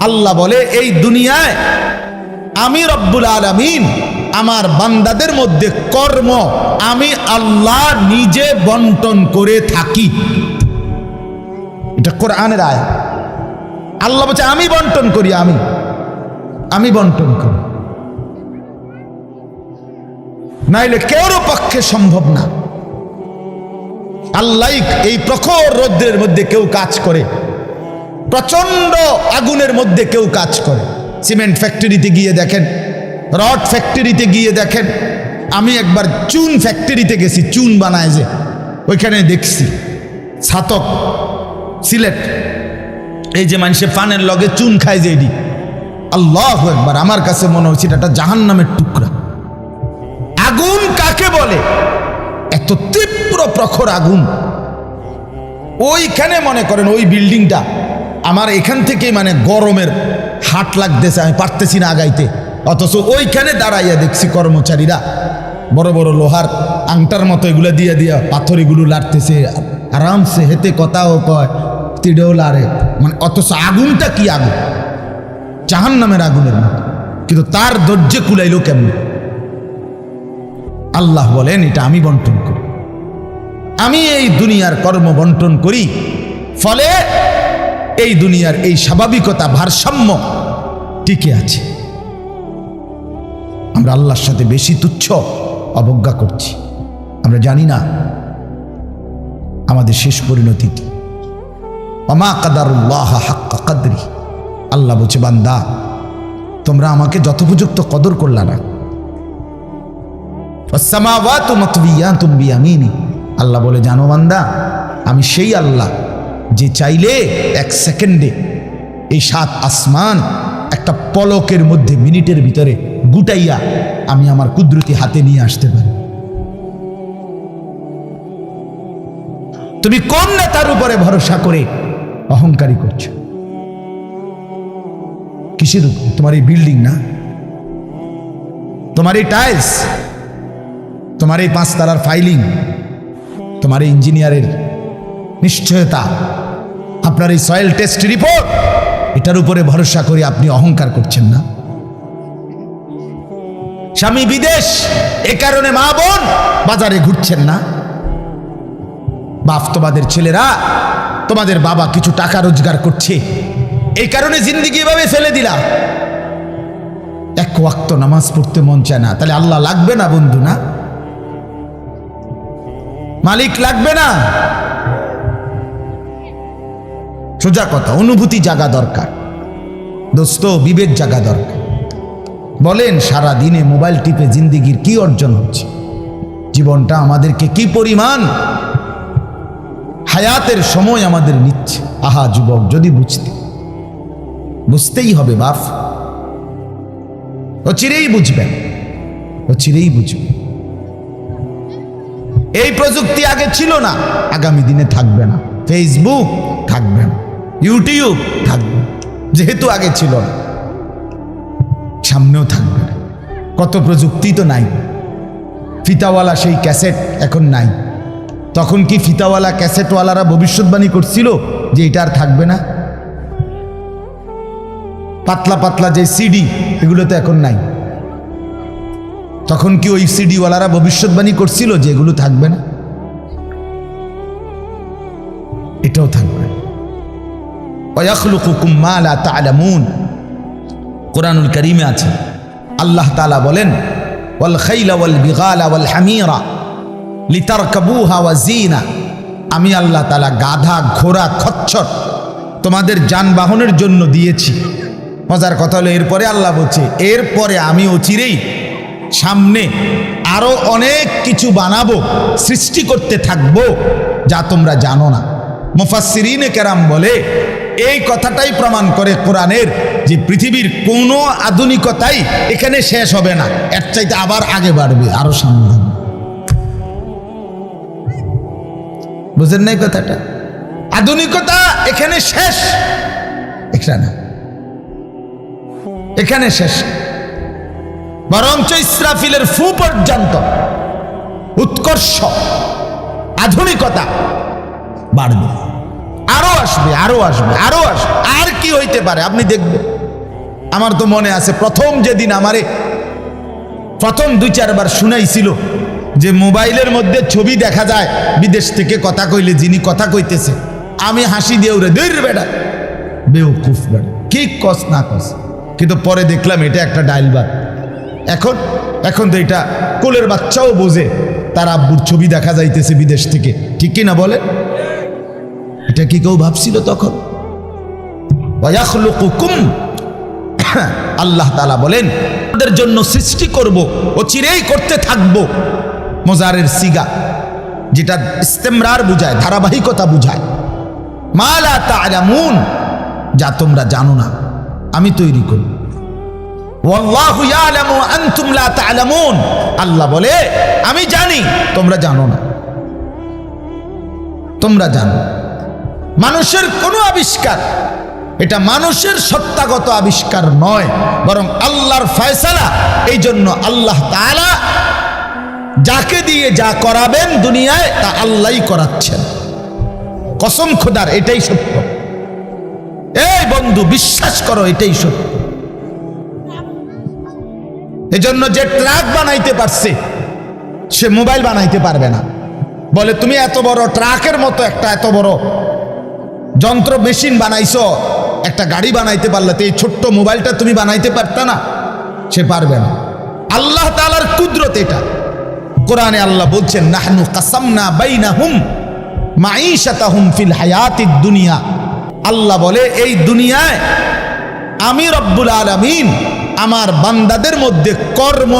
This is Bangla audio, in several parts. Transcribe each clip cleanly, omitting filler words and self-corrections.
আল্লাহ বলে এই দুনিয়ায় আমি রব্বুল আলামিন আমার বান্দাদের মধ্যে কর্ম আমি আল্লাহ নিজে বন্টন করে থাকি। এটা কোরআনের আয়াত। আল্লাহ বলছে আমি বন্টন করি, আমি বন্টন করি, নাইলে কেউর পক্ষে সম্ভব না। আল্লাহ এই প্রখর রৌদ্রের মধ্যে কেউ কাজ করে, প্রচন্ড আগুনের মধ্যে কেউ কাজ করে। সিমেন্ট ফ্যাক্টরিতে গিয়ে দেখেন, রড ফ্যাক্টরিতে গিয়ে দেখেন। আমি একবার চুন ফ্যাক্টরিতে গেছি, চুন বানায় যে, ওইখানে দেখছি ছাতক সিলেট, এই যে মানুষে পানের লগে চুন খায় যে, এটি আল্লাহু আকবার, আমার কাছে মনে হচ্ছে এটা জাহান্নামের টুকরা। আগুন কাকে বলে? এত তীব্র প্রখর আগুন। ওইখানে মনে করেন ওই বিল্ডিংটা আমার এখান থেকে মানে গরমের হাট লাগতেছে, আমি পারতেছি না আগাইতে, অথচ ওইখানে দাঁড়াইয়া দেখছি কর্মচারীরা বড় বড় লোহার আংটার মতো এগুলো দিয়ে দিয়া পাথর এগুলো লাড়তেছে আরামসে, হেতে কথাও কয়, তিড়েও লাড়ে, মানে অথচ আগুনটা কি আগুন, জাহান্নামের আগুনের মতো। কিন্তু তার ধৈর্য কুলাইলো কেমন? আল্লাহ বলেন এটা আমি বন্টন করি, আমি এই দুনিয়ার কর্ম বন্টন করি, ফলে এই দুনিয়ার এই স্বাভাবিকতা ভারসাম্য টিকে আছে। আমরা আল্লাহর সাথে বেশি তুচ্ছ অবজ্ঞা করছি, আমরা জানি না আমাদের শেষ পরিণতি কি। ওমা কাদারুল্লাহ হাক্কা কদরি, আল্লাহ বলছে বান্দা তোমরা আমাকে যথোপযুক্ত কদর করলা না। ওয়াসসামাওয়াতু মাতবিয়াতুম বিয়ামিনি, আল্লাহ বলে জানো বান্দা আমি সেই আল্লাহ যে চাইলে এক সেকেন্ডে এই 7 আসমান একটা পলকের মধ্যে মিনিটের ভিতরে গুটাইয়া আমি আমার কুদরতি হাতে নিয়ে আসতে পারি। তুমি কোন নেতার উপরে ভরসা করে অহংকারী করছো? কিসের উপরে? তোমার এই বিল্ডিং না, তোমার এই টাইলস, তোমার এই 5 তারার ফাইলিং, তোমার এই ইঞ্জিনিয়ারের নিশ্চয়তা, আপনার এই সয়েল টেস্ট রিপোর্ট, এটার উপরে ভরসা করে আপনি অহংকার করছেন না? স্বামী বিদেশ, এ কারণে মা বোন বাজারে ঘুরছেন না? বাস্তবাদের ছেলেরা, তোমাদের বাবা কিছু টাকা রোজগার করছে, এই কারণে জিন্দেগি এভাবে ফেলে দিলা। এক ওয়াক্ত নামাজ পড়তে মন চায় না, তাহলে আল্লাহ লাগবে না বন্ধু? না, মালিক লাগবে না? সোজা কথা, অনুভূতি জাগা দরকার দোস্ত, বিবেক জাগা দরকার। বলেন সারা দিনে মোবাইল টিপে জিন্দেগির কি অর্জন হচ্ছে? জীবনটা আমাদেরকে কি পরিমাণ হায়াতের সময় আমাদের নিচ্ছে। আহা যুবক, যদি বুঝতেই হবে বাপ, ও চিরেই বুঝবেন, ও চিরেই বুঝবেন। এই প্রযুক্তি আগে ছিল না, আগামী দিনে থাকবে না। ফেসবুক থাকবে না, ইউটিউব থাকবে, যেহেতু আগে ছিল না, সামনেও থাকবে না। কত প্রযুক্তি তো নাই। ফিতাওয়ালা সেই ক্যাসেট এখন নাই। তখন কি ফিতাওয়ালা ক্যাসেটওয়ালারা ভবিষ্যৎবাণী করছিল যে এটা আর থাকবে না? পাতলা পাতলা যে সিডি, এগুলো তো এখন নাই। তখন কি ওই সিডিওয়ালারা ভবিষ্যৎবাণী করছিল যে এগুলো থাকবে না? এটাও থাকবে। ওয়াখলুকুকুম মা লা তা'লামুন, কুরআনুল কারীমে আছে আল্লাহ তাআলা বলেন ওয়াল খাইলা ওয়াল বিগালা ওয়াল হামিরা লিতারকাবুহা ওয়া জিনা, আমি আল্লাহ তাআলা গাধা, ঘোড়া, খচ্চর তোমাদের যানবাহনের জন্য দিয়েছি। মজার কথা হলো এরপরে আল্লাহ বলছে এরপরে আমি অচিরেই সামনে আরো অনেক কিছু বানাবো, সৃষ্টি করতে থাকবো যা তোমরা জানো না। মুফাসসিরিনে কেরাম বলে এই কথাটাই প্রমাণ করে কোরআনের যে পৃথিবীর কোনো আধুনিকতাই এখানে শেষ হবে না, এর চাইতে আবার আগে বাড়বে, আরো সামনে হবে। বুঝেন নাই কথাটা? আধুনিকতা এখানে শেষ, এখানে শেষ, বরঞ্চ ইসরাফিলের ফু পর্যন্ত উৎকর্ষ আধুনিকতা বাড়বে, আরো আসবে। আসবে, আরো আসবে, আরো আসবে। আর কি হইতে পারে আপনি দেখবেন। আমার তো মনে আছে প্রথম যেদিন আমারে প্রথম 2-4 বার শুনাইছিল যে মোবাইলের মধ্যে ছবি দেখা যায় বিদেশ থেকে কথা কইলে, যিনি কথা কইতেছে, আমি হাসি দিয়ে উড়ে দূর বেটা বেউকুফ বেটা, কি কস না কস। কিন্তু পরে দেখলাম এটা একটা ডায়লবাগ। এখন তো এটা কোলের বাচ্চাও বোঝে তার আব্বুর ছবি দেখা যাইতেছে বিদেশ থেকে, ঠিক কি না বলে? এটা কি কেউ ভাবছিল তখন? আল্লাহ তাআলা বলেন তাদের জন্য সৃষ্টি করব, ও চিরেই করতে থাকবো। মোজারের সিগা, যেটা ইস্তেমরার বুঝায়, ধারাবাহিকতা বুঝায়। মা লা তা'লামুন, যা তোমরা জানো না আমি তৈরি করি। ওয়াল্লাহু ইয়ালামু আনতুম লা তা'লামুন, আল্লাহ বলে আমি জানি তোমরা জানো না। তোমরা জানো মানুষের কোনো আবিষ্কার, এটা মানুষের সত্তাগত আবিষ্কার নয়, বরং আল্লাহর ফয়সালা। এই জন্য আল্লাহ তাআলা যাকে দিয়ে যা করাবেন দুনিয়ায় তা আল্লাহই করাচ্ছেন। কসম খোদার, এটাই সত্য। এই বন্ধু বিশ্বাস করো, এটাই সত্য। এজন্য যে ট্রাক বানাইতে পারছে সে মোবাইল বানাইতে পারবে না। বলে তুমি এত বড় ট্রাকের মতো একটা এত বড় যন্ত্র মেশিন বানাইছো, একটা গাড়ি বানাইতে পারলে তো এই ছোট্ট মোবাইলটা তুমি বানাইতে পারতা না? সে পারবে না। আল্লাহ তাআলার কুদরত এটা। কোরআনে আল্লাহ বলছেন নাহনু কাসামনা বাইনাহুম মাঈশাতাহুম ফিল হায়াতিদ দুনিয়া। আল্লাহ বলে এই দুনিয়ায় আমি রব্বুল আলামিন আমার বান্দাদের মধ্যে কর্ম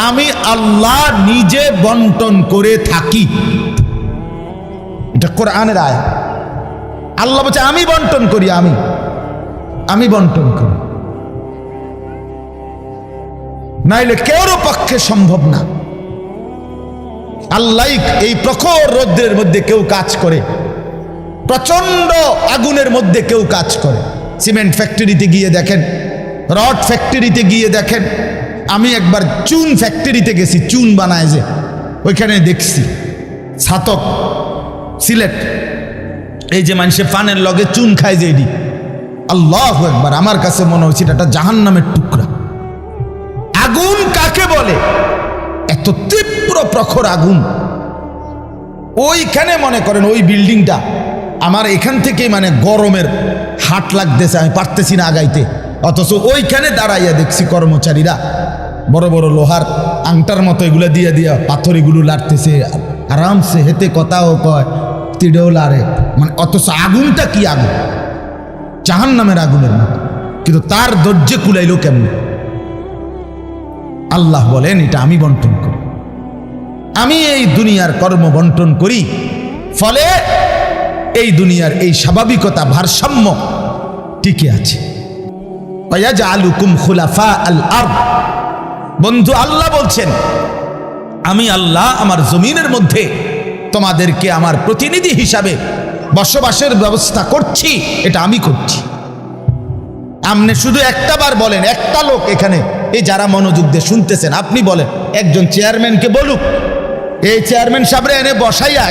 আমি আল্লাহ নিজে বন্টন করে থাকি। এটা কোরআনের আয়াত। আল্লাহ বলছে আমি বন্টন করি, আমি বন্টন করি, নাইলে কেউর পক্ষে সম্ভব না। আল্লাহ এই প্রখর রৌদ্রের মধ্যে কেউ কাজ করে, প্রচন্ড আগুনের মধ্যে কেউ কাজ করে। সিমেন্ট ফ্যাক্টরিতে গিয়ে দেখেন, রড ফ্যাক্টরিতে গিয়ে দেখেন। আমি একবার চুন ফ্যাক্টরিতে গেছি, চুন বানায় যে, ওইখানে দেখছি ছাতক সিলেট, এই যে মানুষে পানের লগে চুন খায় যে, এটি আল্লাহু আকবার, আমার কাছে মনে হচ্ছে এটা জাহান্নামের টুকরা। আগুন কাকে বলে? এত তীব্র প্রখর আগুন। ওইখানে মনে করেন ওই বিল্ডিংটা আমার এখান থেকেই মানে গরমের হাট লাগতেছে, আমি পারতেছি না আগাইতে। অথচ ওইখানে দাঁড়াইয়া দেখছি কর্মচারীরা বড় বড় লোহার আংটার মতো এগুলো দিয়ে দিয়া পাথর এগুলো লাড়তেছে, আরামসে হেতে কথাও কয়, তিড়েও লাড়ে, মানে অথচ আগুনটা কি আগুন, জাহান্নামের আগুনের মতো। কিন্তু তার ধৈর্য কুলাইলো কেমন? আল্লাহ বলেন এটা আমি বন্টন করি, আমি এই দুনিয়ার কর্ম বন্টন করি। ফলে এই দুনিয়ার এই স্বাভাবিকতা ভারসাম্য টিকে আছে। ওয়াজআলুকুম খুলাফা আল আরদ। বন্ধু আল্লাহ বলছেন আমি আল্লাহ আমার জমিনের মধ্যে তোমাদেরকে আমার প্রতিনিধি হিসাবে বসবাসের ব্যবস্থা করছি, এটা আমি করছি। আপনি শুধু একটা বার বলেন, একটা লোক এখানে এই যারা মনোযোগ দিয়ে শুনতেছেন, আপনি বলেন একজন চেয়ারম্যানকে বলুক, এই চেয়ারম্যান সাহেবরা এনে বসাইয়া,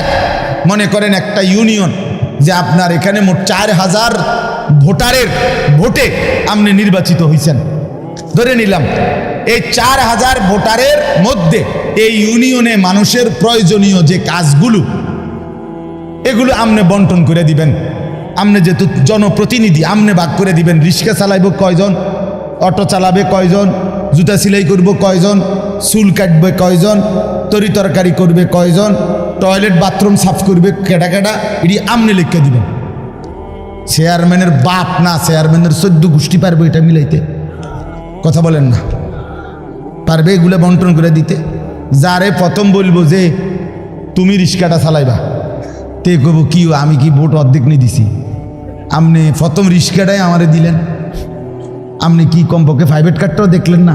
মনে করেন একটা ইউনিয়ন যে আপনার এখানে মোট 4000 ভোটারের ভোটে আপনি নির্বাচিত হয়েছেন, ধরে নিলাম এই 4000 ভোটারের মধ্যে এই ইউনিয়নে মানুষের প্রয়োজনীয় যে কাজগুলো এগুলো আপনি বন্টন করে দিবেন। আপনি যেহেতু জনপ্রতিনিধি, আপনি ভাগ করে দিবেন। রিক্সা চালাইব কয়জন, অটো চালাবে কয়জন, জুতা সেলাই করব কয়জন, চুল কাটবে কয়জন, তরি তরকারি করবে কয়জন, টয়লেট বাথরুম সাফ করবে কেডা কেডা, এটি আপনি লিখে দিবেন। চেয়ারম্যানের বাপ না, চেয়ারম্যানের 14 গোষ্ঠী পারবে এটা মিলাইতে? কথা বলেন না, পারবে এগুলো বন্টন করে দিতে? যারে প্রথম বলবো যে তুমি রিক্সাটা চালাইবা, তে কব কি আমি কি ভোট অর্ধেক নিয়ে দিছি, আপনি প্রথম রিক্সাটাই আমারে দিলেন, আপনি কি কমপক্ষে প্রাইভেট কার্ডটাও দেখলেন না?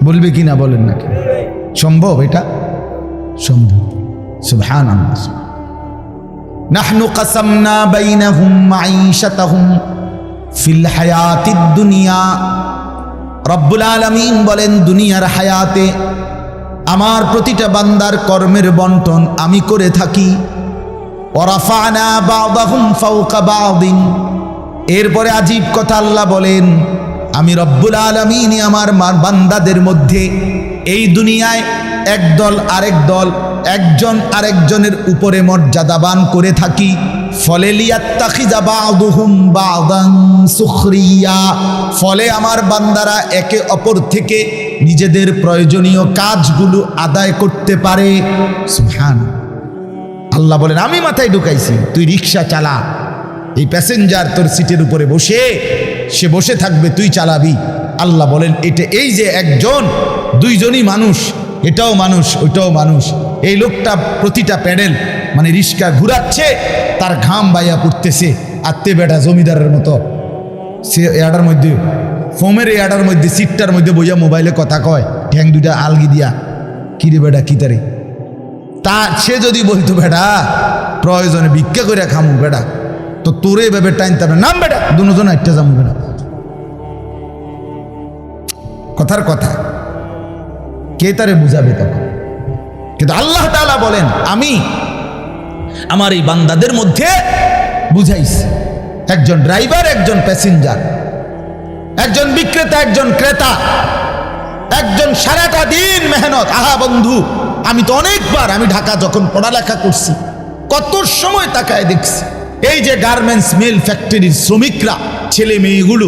বলবে কি না বলেন নাকি? সম্ভব? এটা সম্ভব। সুবহানাল্লাহ। নাহনু কাসামনা বাইনাহুম মাঈশাতাহুম ফিল হায়াতিদ দুনিয়া। রব্বুল আলামিন বলেন দুনিয়ার হায়াতে আমার প্রতিটা বান্দার কর্মের বন্টন আমি করে থাকি। ওয়া রাফা'না বা'দাহুম ফাওকা বা'দিন। এরপরে আজীব কথা আল্লাহ বলেন, আমি রব্বুল আলামিন আমার বান্দাদের মধ্যে এই দুনিয়ায় একদল আরেক দল, একজন আরেকজনের উপরে মর্যাদাবান করে থাকি। ফলে লিয়াত্তাখিযা বা'দুহুম বা'দান সুখরিয়া, ফলে আমার বান্দারা একে অপর থেকে নিজেদের প্রয়োজনীয় কাজগুলো আদায় করতে পারে। সুবহানাল্লাহ। আল্লাহ বলেন, আমি মাথায় ঢুকাইছি, তুই রিক্সা চালা, এই প্যাসেঞ্জার তোর সিটের উপরে বসে, সে বসে থাকবে, তুই চালাবি। আল্লাহ বলেন, এটা এই যে একজন দুইজনই মানুষ, এটাও মানুষ ওইটাও মানুষ। এই লোকটা প্রতিটা প্যাডেল মানে রিক্সা ঘুরাচ্ছে, তার ঘাম বাইয়া পড়তেছে, আত্মে বেটা জমিদারের মতো সে এয়াডার মধ্যে, ফোমের এয়াডার মধ্যে, সিটটার মধ্যে বইয়া মোবাইলে কথা কয়, ঠ্যাং দুইটা আলগি দিয়া, কিরে বেটা কি তারে। তা সে যদি বলতো বেটা প্রয়োজনে ভিক্ষা করে খামু বেটা, তো তোরে এভাবে টাইনতে হবে, নাম বেটা দুজন একটা যাবো বেটা। কথার কথা, কে তারে বুঝাবে তখন? কিন্তু আল্লাহ তাআলা বলেন, আমি আমার এই বান্দাদের মধ্যে বুঝাইছি, একজন ড্রাইভার, একজন প্যাসেঞ্জার, একজন বিক্রেতা, একজন ক্রেতা, একজন সারাটা দিন মেহনত। আহা বন্ধু, আমি তো অনেকবার, আমি ঢাকা যখন পড়ালেখা করছি কত সময় তাকায় দেখছি, এই যে গার্মেন্টস মিল ফ্যাক্টরির শ্রমিকরা, ছেলে মেয়েগুলো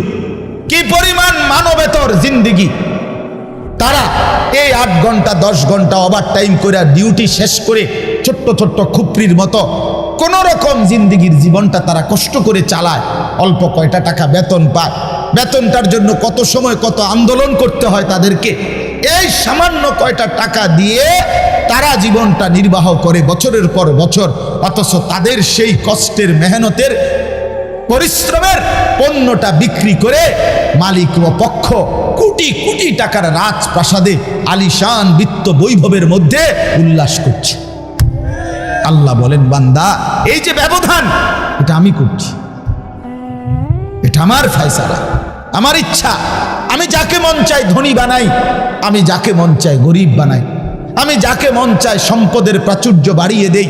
কি পরিমাণ মানবেতর জিন্দেগি। তারা এই 8 ঘন্টা 10 ঘন্টা ওভার টাইম করে ডিউটি শেষ করে ছোট্ট ছোট্ট খুপড়ির মতো কোন রকম জিন্দেগির জীবনটা তারা কষ্ট করে চালায়। অল্প কয়টা টাকা বেতন পায়, বেতনটার জন্য কত সময় কত আন্দোলন করতে হয় তাদেরকে। এই সামান্য কয়টা টাকা দিয়ে তারা জীবনটা নির্বাহ করে বছরের পর বছর, অথচ তাদের সেই কষ্টের মেহনতের পরিশ্রমের পণ্যটা বিক্রি করে মালিক ও পক্ষ কোটি কোটি টাকার রাজপ্রাসাদে আলিশান বিত্ত বৈভবের মধ্যে উল্লাস করছে। আল্লাহ বলেন, বান্দা এই যে ব্যবধান, এটা আমি করছি, এটা আমার ফয়সালা, আমার ইচ্ছা। আমি যাকে মন চাই ধনী বানাই, আমি যাকে মন চাই গরিব বানাই, আমি যাকে মন চাই সম্পদের প্রাচুর্য বাড়িয়ে দেই,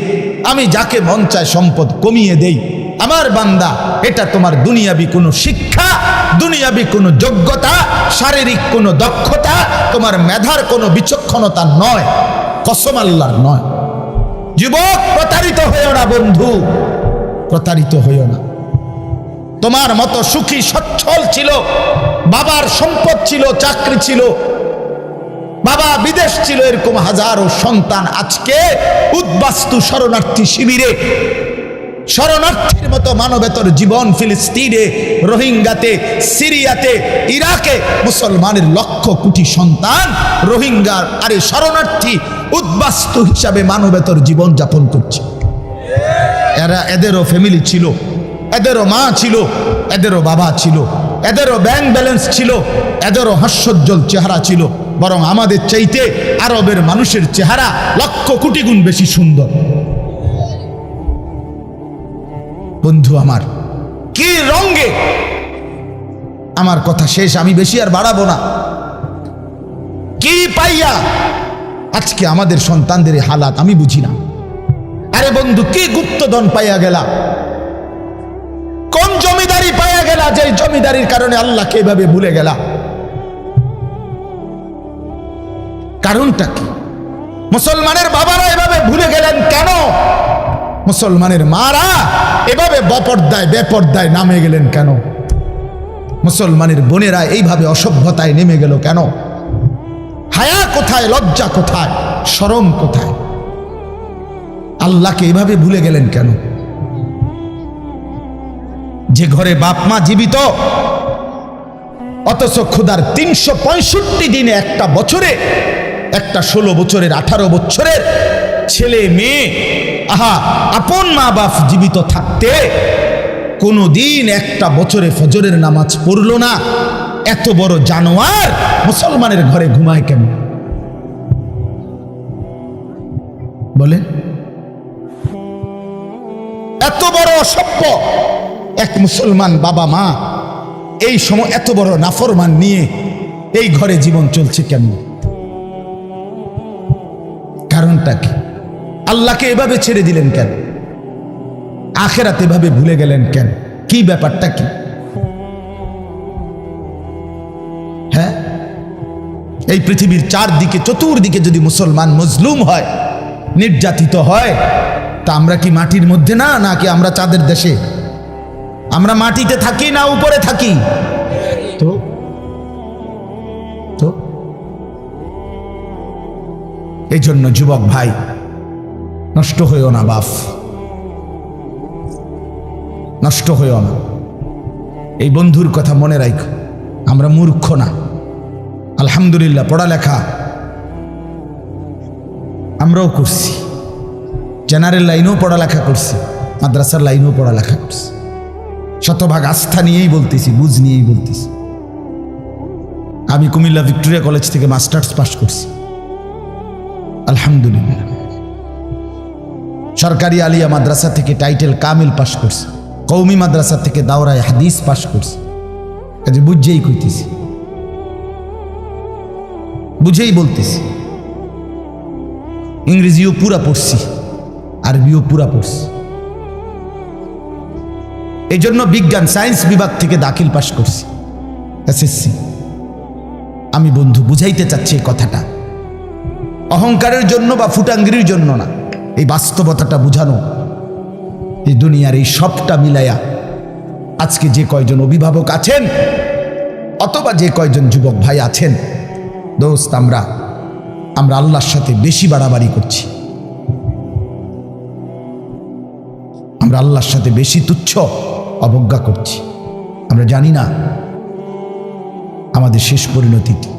আমি যাকে মন চাই সম্পদ কমিয়ে দেই। আমার বান্দা, এটা তোমার দুনিয়াবি কোনো শিক্ষা, দুনিয়াবি কোনো যোগ্যতা, শারীরিক কোনো দক্ষতা, তোমার মেধার কোনো বিচক্ষণতা নয়, কসম আল্লাহর নয়। যুবক, প্রতারিত হইও না বন্ধু, প্রতারিত হইও না। তোমার মতো সুখী সচ্ছল ছিল, বাবার সম্পদ ছিল, চাকরি ছিল, বাবা বিদেশ ছিল, এরকম হাজারো সন্তান আজকে উদ্বাস্তু শরণার্থী শিবিরে, শরণার্থীর মতো মানবেতর জীবন ফিলিস্তিনে, রোহিঙ্গাতে, সিরিয়াতে, ইরাকে মুসলমানের লক্ষ কোটি সন্তান রোহিঙ্গার আরে শরণার্থী উদ্বাস্তু হিসাবে মানবেতর জীবন যাপন করছে। এদেরও ফ্যামিলি ছিল, এদেরও মা ছিল, এদেরও বাবা ছিল, এদেরও ব্যাংক ব্যালেন্স ছিল, এদেরও হাস্যোজ্জ্বল চেহারা ছিল। বরং আমাদের চাইতে আরবের মানুষের চেহারা লক্ষ কোটি গুণ বেশি সুন্দর। বন্ধু আমার, কি রঙে, আমার কথা শেষ, আমি বেশি আর বাড়াবো না। কি পাইয়া আজকে আমাদের সন্তানদের হালাত আমি বুঝি না। আরে বন্ধু, কি গুপ্তধন পাইয়া গেলা, কোন জমিদারি পাইয়া গেলা, যে জমিদারির কারণে আল্লাহকে এভাবে ভুলে গেলা? কারণটা কি? মুসলমানের বাবারা এভাবে ভুলে গেলেন কেন? মুসলমানের মারা এভাবে বপর্দায় বেপর্দায় নামে গেলেন কেন? মুসলমানের বোনেরা এইভাবে অসভ্যতায় নেমে গেল কেন? হায়া কোথায়, লজ্জা কোথায়, শরম কোথায়? আল্লাহকে এভাবে ভুলে গেলেন কেন? যে ঘরে বাপ মা জীবিত, অথচ ক্ষুধার 365 দিনে, একটা বছরে, একটা 16 বছরের 18 বছরের ছেলে মেয়ে, আহা, আপন মা বাপ জীবিত থাকতে কোনোদিন একটা বছরে ফজরের নামাজ পড়লো না। এত বড় জানোয়ার মুসলমানের ঘরে ঘুমায় কেন? বলে, এত বড় অসভ্য এক মুসলমান বাবা মা এই সময় এত বড় নাফরমান নিয়ে এই ঘরে জীবন চলছে কেন? কারণটা কি? আল্লাহকে এভাবে ছেড়ে দিলেন কেন? আখেরাত এভাবে ভুলে গেলেন কেন? কি ব্যাপারটা কি? হ্যাঁ, এই পৃথিবীর চারদিকে চতুর্দিকে যদি মুসলমান মজলুম হয়, নির্যাতিত হয়, তা আমরা কি মাটির মধ্যে না, নাকি আমরা চাঁদের দেশে? আমরা মাটিতে থাকি না উপরে থাকি? তো তো এই জন্য যুবক ভাই, নষ্ট হইও না বাপ, নষ্ট হইও না। এই বন্ধুর কথা মনে রাখো, আমরা মূর্খ না। আলহামদুলিল্লাহ, পড়ালেখা আমরাও করছি, জেনারেল লাইনেও পড়ালেখা করছি, মাদ্রাসার লাইনেও পড়ালেখা করছি। শতভাগ আস্থা নিয়েই বলতেছি, বুঝ নিয়েই বলতেছি। আমি কুমিল্লা ভিক্টোরিয়া কলেজ থেকে মাস্টার্স পাস করছি, আলহামদুলিল্লাহ। সরকারি আলিয়া মাদ্রাসা থেকে টাইটেল কামিল পাস করছি, কওমি মাদ্রাসা থেকে দাওরায়ে হাদিস পাস করছি। কাজে বুঝেই কইতেছি, বুঝেই বলতেছি। ইংরেজিও পুরা পড়ছি, আরবিও পুরা পড়ছি। এই জন্য বিজ্ঞান সায়েন্স বিভাগ থেকে দাখিল পাস করছি, এসএসসি। আমি বন্ধু বুঝাইতে চাচ্ছি এই কথাটা অহংকারের জন্য বা ফুটাঙ্গিরির জন্য না, এই বাস্তবতাটা বুঝানো। এই দুনিয়ার এই সবটা মিলাইয়া আজকে যে কয়জন অভিভাবক আছেন অথবা যে কয়জন যুবক ভাই আছেন, দোস্ত, আমরা আল্লাহর সাথে বেশি বাড়াবাড়ি করছি। আমরা আল্লাহর সাথে বেশি তুচ্ছ অবজ্ঞা করছি। আমরা জানি না আমাদের শেষ পরিণতিটি।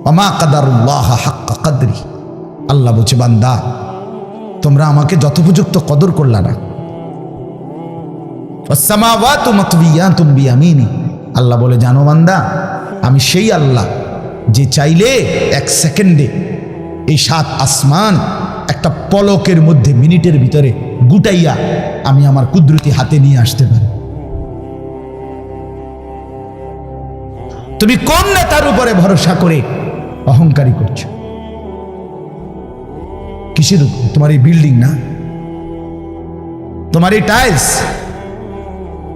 ওমা কাদারুল্লাহ হাক্কা কদরি, আল্লাহ বলছে, বান্দা তোমরা আমাকে যথোপযুক্ত কদর করলা না। ওয়াসসামাওয়াতু মাতবিয়াতুম বিয়ামিনি, আল্লাহ বলে, জানো বান্দা, আমি সেই আল্লাহ যে চাইলে এক সেকেন্ডে এই 7 আসমান একটা পলকের মধ্যে, মিনিটের ভিতরে গুটাইয়া আমি আমার কুদরতি হাতে নিয়ে আসতে পারি। তুমি কোন নেতার উপরে ভরসা করে অহংকারী করছো? কিসের উপরে? তোমার এই বিল্ডিং না, তোমার এই টাইলস,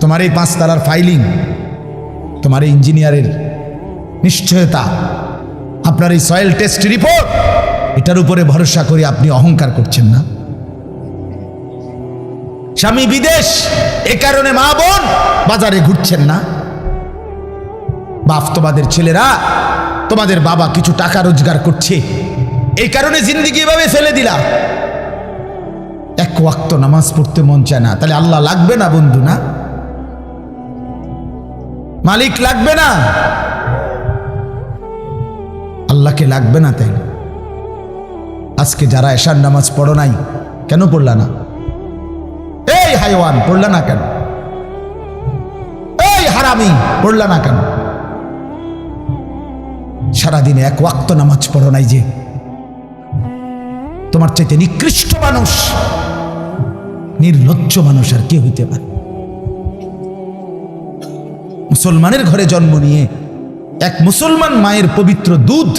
তোমার এই 5 তলার ফাইলিং, তোমার এই ইঞ্জিনিয়ারের নিশ্চয়তা, আপনার এই সয়েল টেস্ট রিপোর্ট, এটার উপরে ভরসা করে আপনি অহংকার করছেন না? স্বামী বিদেশ, এ কারণে মা বোন বাজারে ঘুরছেন না? বাস্তবাদের ছেলেরা, তোমাদের বাবা কিছু টাকা রোজগার করছে, এই কারণে জিন্দেগি এভাবে ফেলে দিলা। এক ওয়াক্ত নামাজ পড়তে মন চায় না, তাহলে আল্লাহ লাগবে না বন্ধু? না, মালিক লাগবে না? আল্লাহকে লাগবে না? তাই আজকে যারা এশার নামাজ পড়ো নাই, কেন পড়লা না? এই হাইওয়ান, পড়লা না কেন? এই হারামি, পড়লা না কেন? সারাদিনে এক ওয়াক্ত নামাজ পড়ো নাই যে, তোমার চাইতে নিকৃষ্ট মানুষ, নির্লজ্জ মানুষ আর কে হইতে পারে? মুসলমানের ঘরে জন্ম নিয়ে এক মুসলমান মায়ের পবিত্র দুধ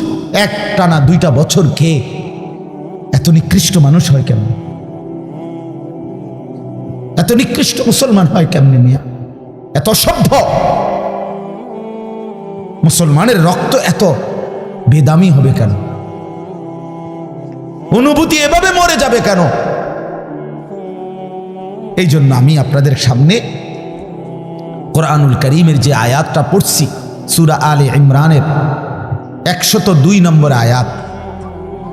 এক টানা 2টা বছর খেয়ে এত নিকৃষ্ট মানুষ হয় কেমন? এত নিকৃষ্ট মুসলমান হয় কেমনে মিয়া? এত সভ্য মুসলমানের রক্ত এত বেদামি হবে কেন? অনুভূতি এভাবে মরে যাবে কেন? এই জন্য আমি আপনাদের সামনে কোরআনুল কারীমের যে আয়াতটা পড়ছি, সূরা আলে ইমরানের 102 নম্বর আয়াত,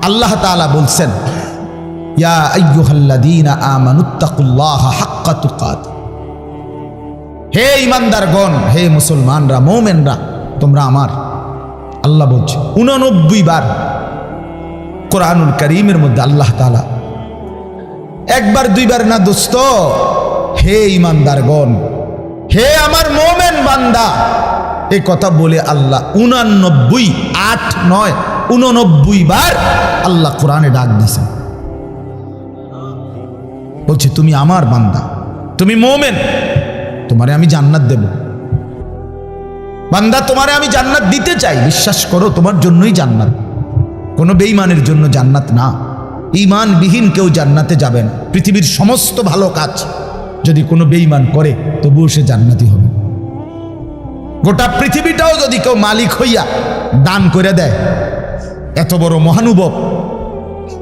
আল্লাহ তাআলা বলছেন, ইয়া আইয়ুহাল্লাযীনা আমানুত্তাকুল্লাহা হাক্কা তুকাতিহ, হে ঈমানদারগণ, হে মুসলমানরা, মুমিনরা, তোমরা আমার, আল্লাহ বলছে 89 বার কোরআনুল কারীমের মধ্যে আল্লাহ তাআলা, একবার দুইবার না দোস্ত, হে ঈমানদারগণ, হে আমার মুমিন বান্দা, এই কথা বলে আল্লাহ 89, 8 9, 89 বার আল্লাহ কোরআনে ডাক দিয়েছেন। বলছে, তুমি আমার বান্দা, তুমি মুমিন, তোমারে আমি জান্নাত দেব। বান্দা, তোমারে আমি জান্নাত দিতে চাই, বিশ্বাস করো, তোমার জন্যই জান্নাত, কোনো বেঈমানের জন্য জান্নাত না। ঈমানবিহীন কেউ জান্নাতে যাবে না। পৃথিবীর সমস্ত ভালো কাজ যদি কোনো বেঈমান করে তবুও সে জান্নাতি হবে। গোটা পৃথিবীটাও যদি কেউ মালিক হইয়া দান করে দেয়, এত বড় মহানুভব,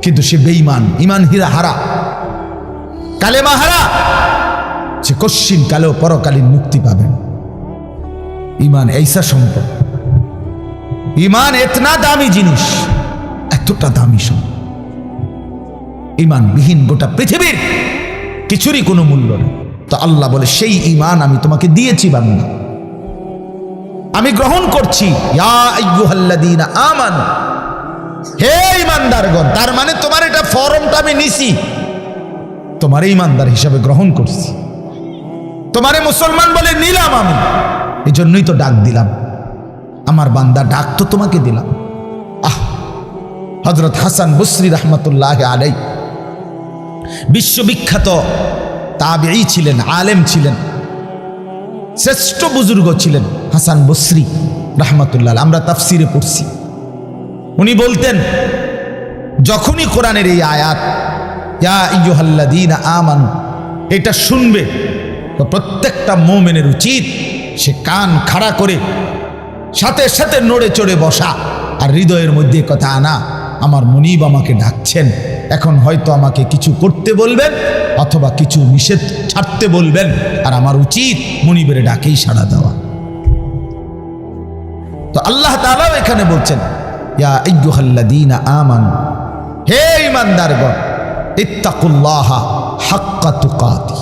কিন্তু সে বেঈমান, ইমান হীরা হারা, কালেমা হারা, সে কশ্চিন কালেও পরকালীন মুক্তি পাবেন। ইমান এইসা সম্পদ, ইমান এতনা দামি জিনিস, এতটা দামি সম্পদ। ইমানবিহীন গোটা পৃথিবীর কিছুরই কোনো মূল্য নেই। তো আল্লাহ বলে সেই ইমান আমি তোমাকে দিয়েছি বান্দা, আমি গ্রহণ করছি। ইয়া আইয়ুহাল্লাযীনা আমানু, হে ঈমানদারগণ। তার মানে তোমার এটা ফরমটা আমি নিছি, তোমার ঈমানদার হিসাবে গ্রহণ করছি, তোমারে মুসলমান বলে নিলাম আমি। এই জন্যই তো ডাক দিলাম, আমার বান্দা, ডাক তো তোমাকে দিলাম। হযরত হাসান বসরি রাহমাতুল্লাহি আলাইহি বিশ্ববিখ্যাত তাবেঈ ছিলেন, আলেম ছিলেন, শ্রেষ্ঠ বুজুর্গ ছিলেন হাসান বসরি রাহমাতুল্লাহ। আমরা তাফসিরে পড়ছি, উনি বলতেন যখনই কোরআনের এই আয়াত ইয়া আইয়ুহাল্লাযীনা আমানু এটা শুনবে, তো প্রত্যেকটা মুমিনের উচিত সে কান খাড়া করে সাথে সাথে নড়ে চড়ে বসা, আর হৃদয়ের মধ্যে কথা আনা, আমার মুনিব আমাকে ডাকছেন, এখন হয়তো আমাকে কিছু করতে বলবেন অথবা কিছু নিষেধ ছাড়তে বলবেন, আর আমার উচিত মুনিবের ডাকেই সাড়া দেওয়া। তো আল্লাহ তাআলাও এখানে বলছেন ইয়া আইয়ুহাল্লাযীনা আমানু, হে ঈমানদারগণ, ইত্তাকুল্লাহা হাক্কা তুকাতি,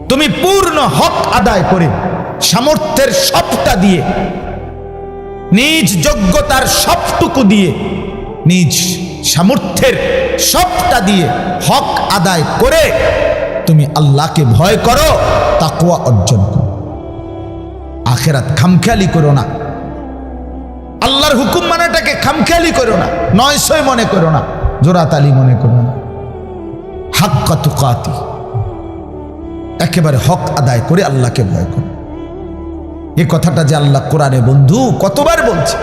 তুমি পূর্ণ হক আদায় করে সামর্থ্যের সবটা দিয়ে, নিজ যোগ্যতার সবটুকু দিয়ে, নিজ সামর্থ্যের সবটা দিয়ে হক আদায় করে তুমি আল্লাহকে ভয় করো, তাকওয়া অর্জন করো। আখিরাত খামখেয়ালি করো না, আল্লাহর হুকুম মানাটাকে খামখেয়ালি করো না, নয়সয় মনে করো না, জোরাতালি মনে করো না। হাক্কা তুকাতি, একেবারে হক আদায় করে আল্লাহকে ভয় করো। এই কথাটা যে আল্লাহ কোরআনে বন্ধু কতবার বলছে,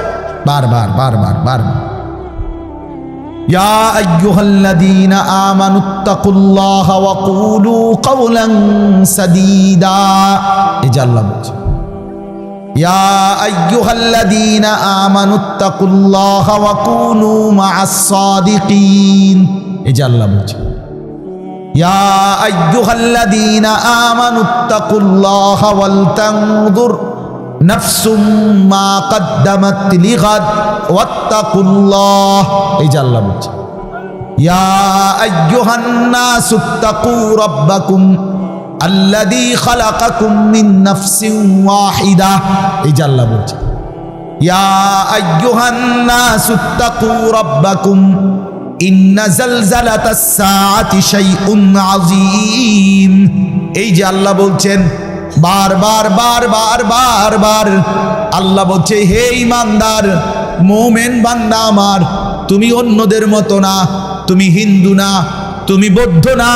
বারবার বারবার বারবার। ইয়া আইয়ুহাল্লাযীনা আমানুত্তাকুল্লাহা ওয়া কুলু কাওলান সাদীদা, এই যে আল্লাহ বলছে ইয়া আইয়ুহাল্লাযীনা আমানুত্তাকুল্লাহা ওয়া কুনু মা'আস সাদিকিন, এই যে আল্লাহ বলছে ইয়া আইয়ুহাল্লাযীনা আমানুত্তাকুল্লাহা ওয়াল তানজুর নাফসুম মা কদ্দামাত লিগাদ ওয়াত্তাকুল্লাহ, এই যে আল্লাহ বলছে ইয়া আইয়ুহান নাসুত্তাকু রাব্বাকুম আল্লাযী খালাকাকুম মিন নাফসিন ওয়াহিদা, এই যে আল্লাহ বলছে ইয়া আইয়ুহান নাসুত্তাকু রাব্বাকুম ইন্না জালজালাতাস সাআতি শাইউন আযীম, এই যে আল্লাহ বলছেন বারবার বারবার বারবার। আল্লাহ বলছে হে ঈমানদার মুমিন বান্দা আমার, তুমি অন্যদের মতো না, তুমি হিন্দু না, তুমি বৌদ্ধ না,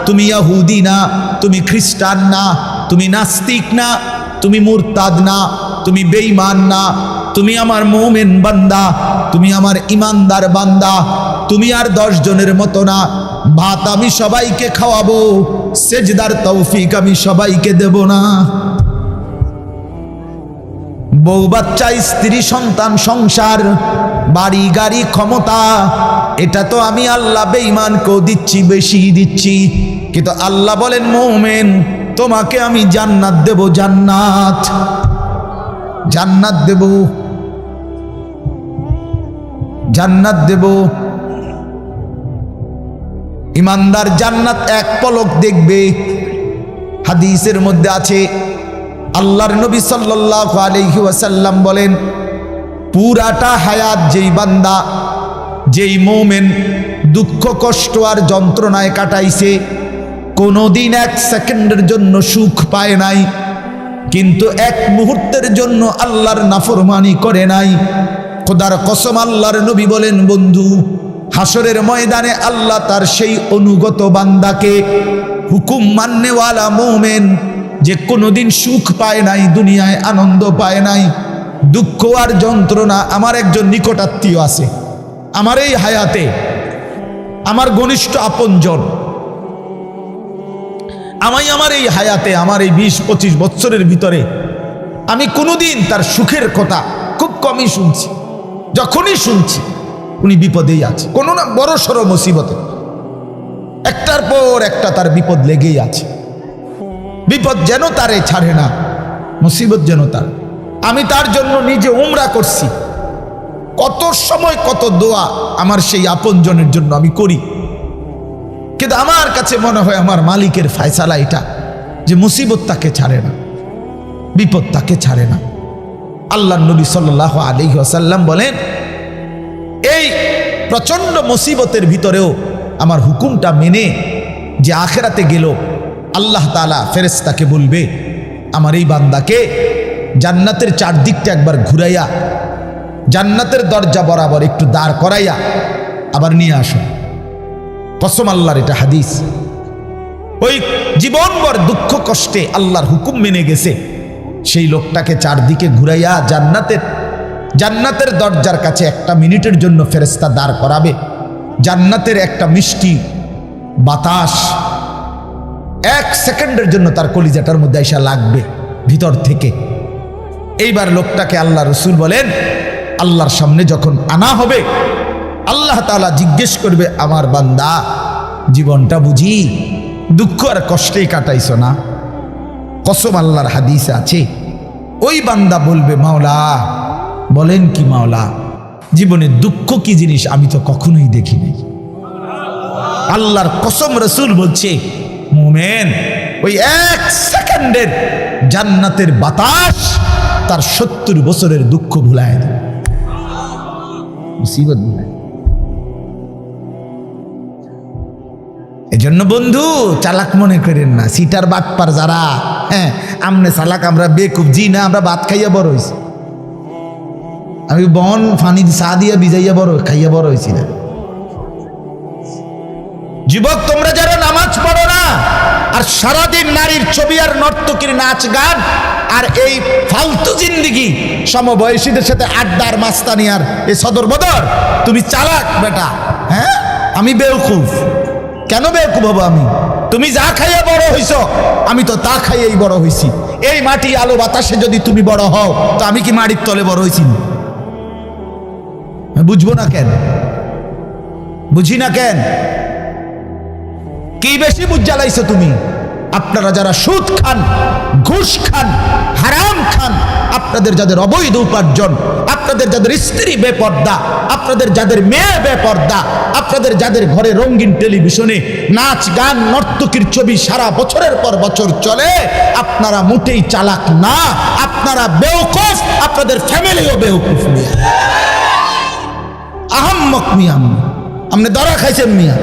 তুমি ইহুদি না, তুমি খ্রিস্টান না, তুমি নাস্তিক না, তুমি মুরতাদ না, তুমি বেঈমান না, তুমি আমার মুমিন বান্দা, তুমি আমার ঈমানদার বান্দা। তুমি আর 10 জনের মতো না। ভাত আমি সবাইকে খাওয়াবো, সেজদার তৌফিক আমি সবাইকে দেব না। বউ বাচ্চা, স্ত্রী সন্তান, সংসার, বাড়ি গাড়ি, ক্ষমতা, এটা তো আমি আল্লাহ বেঈমানকেও দিচ্ছি, বেশি দিচ্ছি। কিন্তু আল্লাহ বলেন মুমিন তোমাকে আমি জান্নাত দেব, জান্নাত, জান্নাত দেব, জান্নাত দেব। ঈমানদার জান্নাত এক পলক দেখবে। হাদিসের মধ্যে আছে আল্লাহর নবী সাল্লাল্লাহু আলাইহি ওয়াসাল্লাম বলেন পুরাটা হায়াত যেই বান্দা, যেই মুমিন দুঃখ কষ্ট আর যন্ত্রণায় কাটাইছে, কোনোদিন 1 সেকেন্ডের জন্য সুখ পায় নাই, কিন্তু 1 মুহূর্তের জন্য আল্লাহর নাফরমানি করে নাই, খোদার কসম আল্লাহর নবী বলেন বন্ধু হাসরের ময়দানে আল্লাহ তার সেই অনুগত বান্দাকে, হুকুম মাননেওয়ালা মুমিন যে কোনোদিন সুখ পায় নাই, দুনিয়ায় আনন্দ পায় নাই, দুঃখ আর যন্ত্রণা। আমার একজন নিকটাত্মীয় আছে আমার এই হায়াতে, আমার ঘনিষ্ঠ আপনজন, আমার এই হায়াতে, আমার এই 20-25 বছরের ভিতরে আমি কোনোদিন তার সুখের কথা খুব কমই শুনছি। যখনই শুনছি উনি বিপদেই আছে, কোনো না বড় সড়ো মুসিবতে, একটার পর একটা তার বিপদ লেগেই আছে। বিপদ যেন তারে ছাড়ে না, মুসিবত যেন তার। আমি তার জন্য নিজে উমরা করছি, কত সময় কত দোয়া আমার সেই আপনজনের জন্য আমি করি, কিন্তু আমার কাছে মনে হয় আমার মালিকের ফয়সালা এটা যে মুসিবত তাকে ছাড়ে না, বিপদ তাকে ছাড়ে না। আল্লাহর নবী সাল্লাল্লাহু আলাইহি ওয়াসাল্লাম বলেন, এই প্রচন্ড মুসিবতের ভিতরেও আমার হুকুমটা মেনে যে আখিরাতে গেল, আল্লাহ তাআলা ফেরেশতাকে বলবে আমার এই বান্দাকে জান্নাতের চারদিকটা একবার ঘুরাইয়া জান্নাতের দরজা বরাবর একটু দাঁড় করাইয়া আবার নিয়ে আসো। কসম আল্লাহর, এটা হাদিস। ওই জীবনভর দুঃখ কষ্টে আল্লাহর হুকুম মেনে গেছে, সেই লোকটাকে চারদিকে ঘুরাইয়া জান্নাতের দরজার কাছে 1 মিনিটের জন্য ফেরেশতা দাঁড় করাবে। জান্নাতের একটা মিষ্টি বাতাস 1 সেকেন্ডের জন্য তার কলিজাটার মধ্যে এসে লাগবে ভিতর থেকে। এইবার লোকটাকে আল্লাহ রসুল বলেন, আল্লাহর সামনে যখন আনা হবে, আল্লাহ তাআলা জিজ্ঞেস করবে, আমার বান্দা জীবনটা বুঝি দুঃখ আর কষ্টেই কাটাইছো না? কসম আল্লাহর হাদিসে আছে, ওই বান্দা বলবে, মাওলা বলেন কি মাওলা, জীবনে দুঃখ কি জিনিস আমি তো কখনোই দেখি নাই। আল্লাহর কসম, রসুল বলছে মুমিন ওই 1 সেকেন্ডের জান্নাতের বাতাস তার 70 বছরের দুঃখ ভুলায় দেয়, মুসিবত ভুলায়। এজন্য বন্ধু চালাক মনে করেন না, সিটার বাটপার যারা, হ্যাঁ আমনে চালাক, আমরা বেকুব, জি না, আমরা ভাত খাইয়া বড় হয়েছি। আমি বন ফানি চা দিয়া ভিজাইয়া খাইয়া বড় হয়েছি না। যুবক তোমরা যারা নামাজ পড়ো না আর সারাদিন নারীর ছবি আর নর্তকীর নাচ গান আর এই ফালতু জিন্দিগি, সমবয়সীদের সাথে আড্ডার মাস্তানি আর এই সদর বদর, তুমি চালাক বেটা। হ্যাঁ আমি বেওকুফ। কেন বেওকুফ হবো আমি? তুমি যা খাইয়া বড় হইছ আমি তো তা খাইয়েই বড় হইছি। এই মাটি আলো বাতাসে যদি তুমি বড় হও, তো আমি কি মাটির তলে বড় হইছি? বুঝবো না কেন? বুঝি না কেন? কি বেশি বুঝ জ্বালাইছো তুমি? আপনারা যারা সুদ খান, ঘুষ খান, হারাম খান, আপনাদের যাদের অবৈধ উপার্জন, আপনাদের যাদের স্ত্রী বেপর্দা, আপনাদের যাদের মেয়ে বেপর্দা, আপনাদের যাদের ঘরে রঙিন টেলিভিশনে নাচ গান নর্তকীর ছবি সারা বছরের পর বছর চলে, আপনারা মোটেই চালাক না, আপনারা বেওকুফ, আপনাদের ফ্যামিলিও বেওকুফ। মিয়া আহাম্মক, মিয়া আপনি ধরা খাইছেন, মিয়া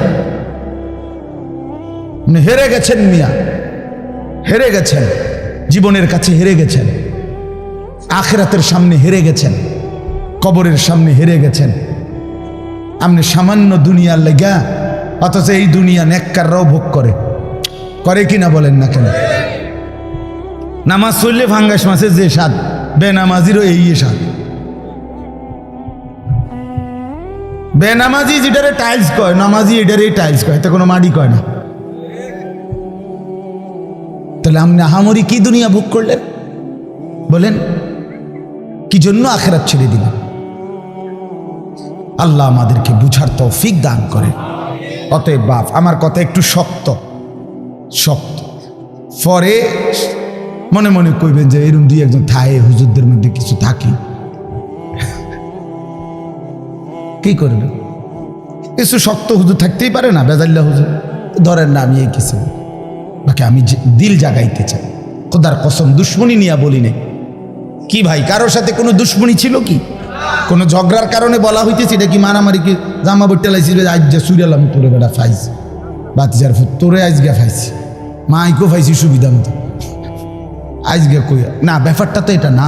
হেরে গেছেন, মিয়া হেরে গেছেন, জীবনের কাছে হেরে গেছেন, আখিরাতের সামনে হেরে গেছেন, কবরের সামনে হেরে গেছেন। আপনি সামান্য দুনিয়ার লেগা, অথচ এই দুনিয়া নেককাররাও ভোগ করে কিনা বলেন না কেন? নামাজ চললে ফাঙ্গাস মাছের যে স্বাদ, বেনামাজিরও এই স্বাদ। বেনামাজি যেটারে টাইলস কয়, নামাজি এটারে টাইলস কয়, এতে কোনো মাটি কয় না। তাহলে আপনি আহামরি কি দুনিয়া ভোগ করলেন বলেন? কি জন্য আখিরাত ছেড়ে দিলেন? আল্লাহ আমাদেরকে বুঝার তৌফিক দান করে। অতএব বাপ, আমার কথা একটু শক্ত, পরে মনে মনে কইবেন যে এরকম 2-1 থায়ে হুজুরদের মধ্যে কিছু থাকি, কি করবেন? কিছু শক্ত হুজুর থাকতেই পারে না, বেজাল্লা হুজুর ধরেন না। আমি এই কিছু বাকি আমি দিল জাগাইতে চাই, খোদার কসম দুশ্মনী নিয়ে বলি নাই। কি ভাই, কারোর সাথে কোনো দুশ্মনী ছিল কি? কোনো ঝগড়ার কারণে বলা হইতেছি? এটা কি মারামারি? কি জামা বইটা লাইছি, আজ যা সুরিয়ালাম তোরে বেটা ফাইছি, বাতিজার তোরে আজকে ফাইছি, মাইকেও ফাইছি সুবিধা মতো, আজকে কই না। ব্যাপারটা তো এটা না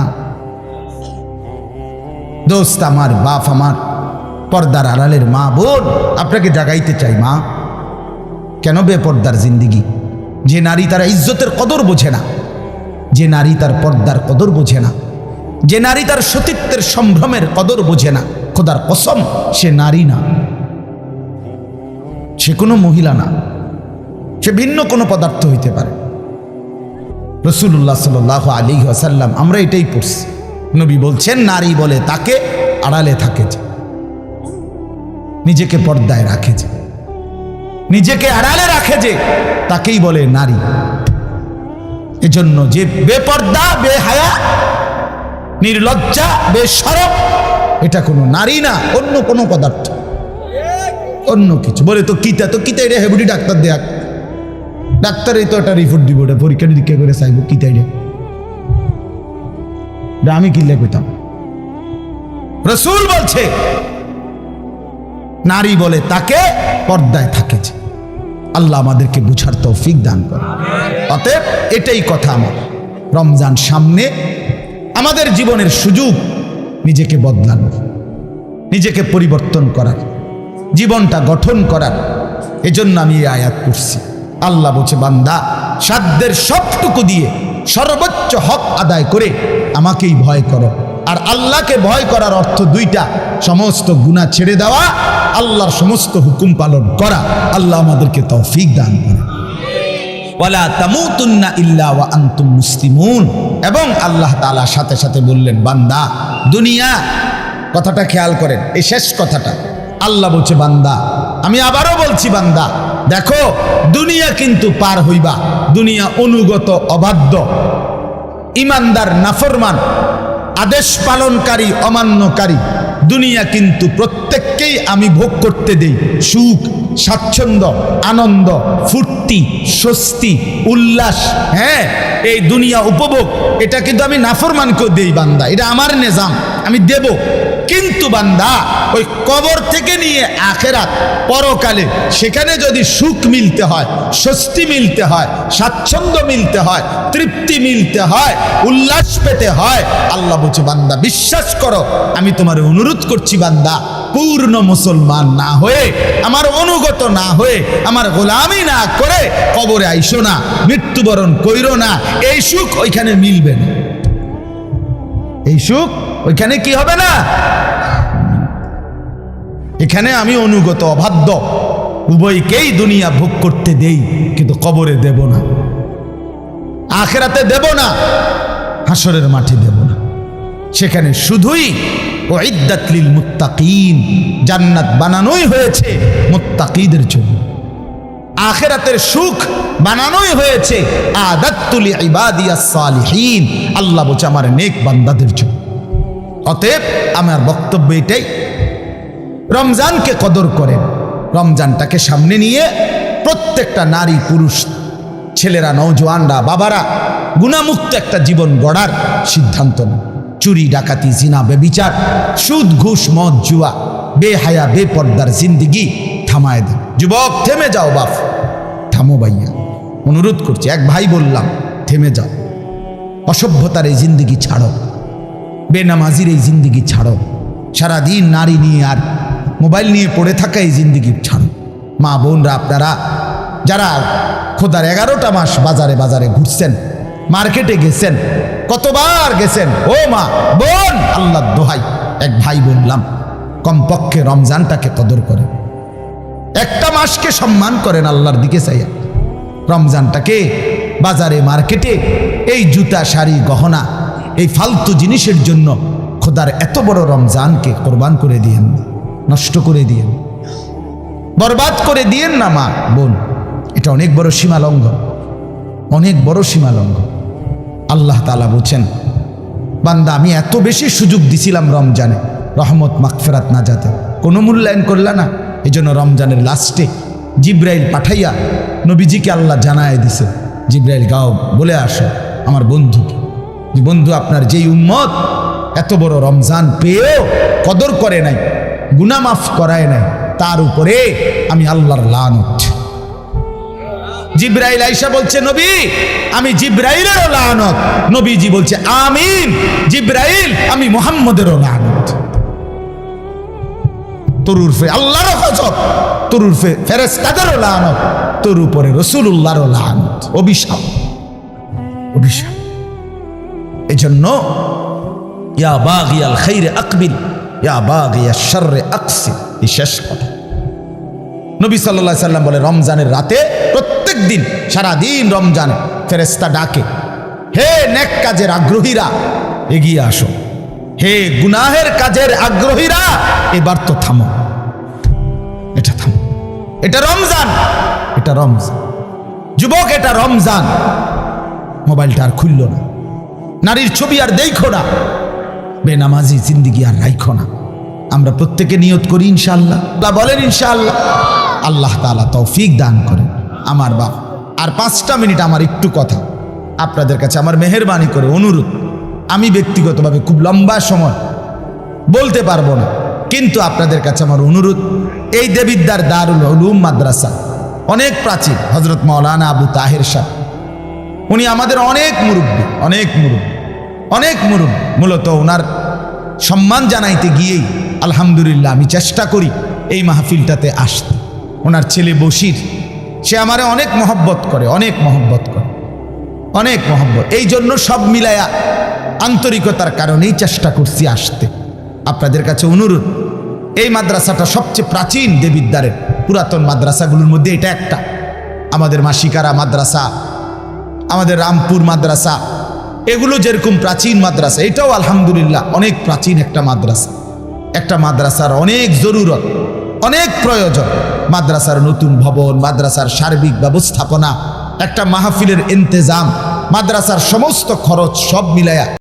দোস্ত। আমার বাপ, আমার পর্দার আড়ালের মা বোন, আপনাকে জাগাইতে চাই। মা, কেন বেপর্দার জিন্দিগি? যে নারী তার ইজ্জতের কদর বোঝে না, যে নারী তার পর্দার কদর বোঝে না, যে নারী তার সতীত্বের সম্ভ্রমের কদর বোঝে না, খোদার কসম সে নারী না, সে কোনো মহিলা না, সে ভিন্ন কোনো পদার্থ হইতে পারে। রাসূলুল্লাহ সাল্লাল্লাহু আলাইহি ওয়াসাল্লাম আমরা এটাই পড়ছি, নবী বলছেন নারী বলে তাকে আড়ালে থাকে যে, নিজেকে পর্দায় রাখে যে, নিজেকে আড়ালে রাখে যে, তাকেই বলে নারী। এজন্য যে বেপর্দা, বেহায়া, নির্লজ্জা, বেশরম, এটা কোনো নারী না, অন্য কোনো পদার্থ, অন্য কিছু। বলে তো কিতা এটা হেবুডি ডাক্তার দেখ, ডাক্তারই তো একটা রিপোর্ট দিব, ওটা পরীক্ষা নিরীক্ষা করে চাইব কিতা এটা, আমি কিল্লে কইতাম। রাসূল বলছে নারী বলে তাকে পর্দায় থাকে যে। আল্লাহ আমাদেরকে বুঝার তৌফিক দান করে। অতএব এটাই কথা আমার, রমজান সামনে, আমাদের জীবনের সুযোগ নিজেকে বদলানোর, নিজেকে পরিবর্তন করার, জীবনটা গঠন করার। এজন্য আমি এই আয়াত পড়ছি। আল্লাহ বলছে বান্দা সাধ্যের সবটুকু দিয়ে সর্বোচ্চ হক আদায় করে আমাকেই ভয় করো। আর আল্লাহকে ভয় করার অর্থ দুইটা, সমস্ত গুনাহ ছেড়ে দেওয়া, আল্লাহর সমস্ত হুকুম পালন করা। আল্লাহ আমাদেরকে তৌফিক দান করে। ওয়ালা তামুতুন্না ইল্লা ওয়া আনতুম মুসলিমুন। এবং আল্লাহ তাআলা সাথে সাথে বললেন বান্দা দুনিয়া, কথাটা খেয়াল করেন, এই শেষ কথাটা আল্লাহ বলছে বান্দা, আমি আবারও বলছি বান্দা দেখো দুনিয়া কিন্তু পার হইবা, দুনিয়া অনুগত অবাধ্য, ইমানদার নাফরমান, আদেশ পালনকারী অমান্যকারী, দুনিয়া কিন্তু প্রত্যেককেই আমি ভোগ করতে দেই সুখ, স্বাচ্ছন্দ্য, আনন্দ, ফুর্তি, স্বস্তি, উল্লাস। হ্যাঁ, এই দুনিয়া উপভোগ, এটা কিন্তু আমি নাফরমানকেও দেই বান্দা, এটা আমার নিজাম, আমি দেব। কিন্তু বান্দা ওই কবর থেকে নিয়ে আখেরাত, পরকালে সেখানে যদি সুখ মিলতে হয়, স্বস্তি মিলতে হয়, স্বাচ্ছন্দ্য মিলতে হয়, তৃপ্তি মিলতে হয়, উল্লাস পেতে হয়, আল্লাহ বলছে বান্দা বিশ্বাস করো, আমি তোমার অনুরোধ করছি বান্দা, পূর্ণ মুসলমান না হয়ে, আমার অনুগত না হয়ে, আমার গোলামি না করে কবরে আইসো না, মৃত্যুবরণ কইরো না। এই সুখ ওইখানে মিলবে না, এই সুখ ওইখানে কি হবে না। এখানে আমি অনুগত অবাধ্য উভয়কেই দুনিয়া ভোগ করতে দেই, কিন্তু কবরে দেব না, আখিরাতে দেব না, হাসরের মাঠে দেব না। সেখানে শুধুই উইদ্দাত লিল মুত্তাকিন, জান্নাত বানানোই হয়েছে মুত্তাকিদের জন্য, আখিরাতের সুখ বানানোই হয়েছে আদাত্তু লিইবাদিয়াস সালিহিন, আল্লাহ বলছে আমার নেক বান্দাদের জন্য। অতএব আমার বক্তব্য এটাই, রমজানকে কদর করেন, রমজানটাকে সামনে নিয়ে প্রত্যেকটা নারী পুরুষ, ছেলেরা, নওজোয়ানরা, বাবারা গুনাহমুক্ত একটা জীবন গড়ার সিদ্ধান্ত নেন। চুরি, ডাকাতি, জিনা, ব্যভিচার, সুদ, ঘুষ, মদ, জুয়া, বেহায়া, বেপর্দার জিন্দিগি থামায় দেন। যুবক থেমে যাও, বাপ থামো ভাইয়া, অনুরোধ করছি, এক ভাই বললাম থেমে যাও, অসভ্যতার এই জিন্দিগি ছাড়ো, বেনামাজির এই জিন্দিগি ছাড়ো, সারাদিন নারী নিয়ে আর মোবাইল নিয়ে পড়ে থাকা এই জিন্দিগি ছাড়ো। মা বোনরা আপনারা যারা খোদার 11টা মাস বাজারে বাজারে ঘুরছেন, মার্কেটে গেছেন, কতবার গেছেন, ও মা বোন, আল্লাহর দোহাই, এক ভাই বললাম কমপক্ষে রমজানটাকে কদর করেন, একটা মাসকে সম্মান করেন আল্লাহর দিকে চাইয়া। রমজানটাকে বাজারে মার্কেটে এই জুতা, শাড়ি, গহনা, এই ফালতু জিনিসের জন্য খোদার এত বড় রমজানকে কোরবান করে দিয়েন, নষ্ট করে দিয়েন, বরবাদ করে দিয়েন না মা বোন। এটা অনেক বড় সীমালঙ্ঘন, অনেক বড় সীমালঙ্ঘন। আল্লাহ তাআলা বলছেন বান্দা আমি এত বেশি সুযোগ দিছিলাম রমজানে, রহমত, মাগফিরাত, নাজাতে, কোনো মূল্যায়ন করলা না। এই জন্য রমজানের লাস্টে জিব্রাইল পাঠাইয়া নবীজিকে আল্লাহ জানায় দিছে, জিব্রাইল গাও বলে আসো আমার বন্ধুকে, বন্ধু আপনার যেই উম্মত এত বড় রমজান পেয়েও কদর করে নাই, গুনাহ মাফ করায় নাই, তার উপরে আমি আল্লাহর লানত। জিব্রাইল আয়েশা বলছে নবী আমি জিব্রাইলেরও লানত, নবীজি বলছে আমিন, জিব্রাইল আমি মুহাম্মদেরও লানত। তোর উরফে আল্লাহরও গজব, তোর উরফে ফেরেশতাদেরও লানত, তোর উপরে রাসূলুল্লাহরও লানত, অভিশাপ, অভিশাপ। এজন্য ইয়া বাগিয়াল খাইরে আকবিল, ইয়া বাগিয়াশ শাররে আকসির, এই শেষ কথা। নবী সাল্লাল্লাহু আলাইহি সাল্লাম বলে রমজানের রাতে প্রত্যেক প্রত্যেক দিন সারাদিন রমজানে ফেরেশতা ডাকে, হে নেক কাজের আগ্রহীরা এগিয়ে আসো, হে গুনাহের কাজের আগ্রহীরা এবার তো থামো, এটা থামো, এটা রমজান, এটা রমজান। যুবক, এটা রমজান। মোবাইলটা আর খুলল না, নারীর ছবি আর দেখো না, বেনামাজি জিন্দিগি আর রাইখো না। আমরা প্রত্যেকে নিয়ত করি ইনশাআল্লাহ। আল্লাহ বলেন ইনশাআল্লাহ। আল্লাহ তাআলা তৌফিক দান করেন। আমার বাপ, আর 5টা মিনিট আমার একটু কথা আপনাদের কাছে আমার মেহেরবানি করে অনুরোধ। আমি ব্যক্তিগতভাবে খুব লম্বা সময় বলতে পারবো না, কিন্তু আপনাদের কাছে আমার অনুরোধ, এই দেবিদ্দার দারুল উলুম মাদ্রাসা অনেক প্রাচীন। হযরত মাওলানা আবু তাহের সাহেব, উনি আমাদের অনেক মুরব্বী, অনেক মুরব্বী। মূলত ওনার সম্মান জানাইতে গিয়েই আলহামদুলিল্লাহ আমি চেষ্টা করি এই মাহফিলটাতে আসতে। ওনার ছেলে বশির, সে আমারে অনেক মহব্বত করে, অনেক মহব্বত। এই জন্য সব মিলায়া আন্তরিকতার কারণেই চেষ্টা করছি আসতে। আপনাদের কাছে অনুরোধ, এই মাদ্রাসাটা সবচেয়ে প্রাচীন দেবিদ্বারের পুরাতন মাদ্রাসাগুলোর মধ্যে এটা একটা। আমাদের মাসিকারা মাদ্রাসা, আমাদের রামপুর মাদ্রাসা, এগুলো যেরকম প্রাচীন মাদ্রাসা, এটাও আলহামদুলিল্লাহ অনেক প্রাচীন একটা মাদ্রাসা। একটা মাদ্রাসার অনেক জরুরত, অনেক প্রয়োজন। মাদ্রাসার নতুন ভবন, মাদ্রাসার সার্বিক ব্যবস্থাপনা, একটা মাহফিলের ইন্তেজাম, মাদ্রাসার সমস্ত খরচ সব মিলায়া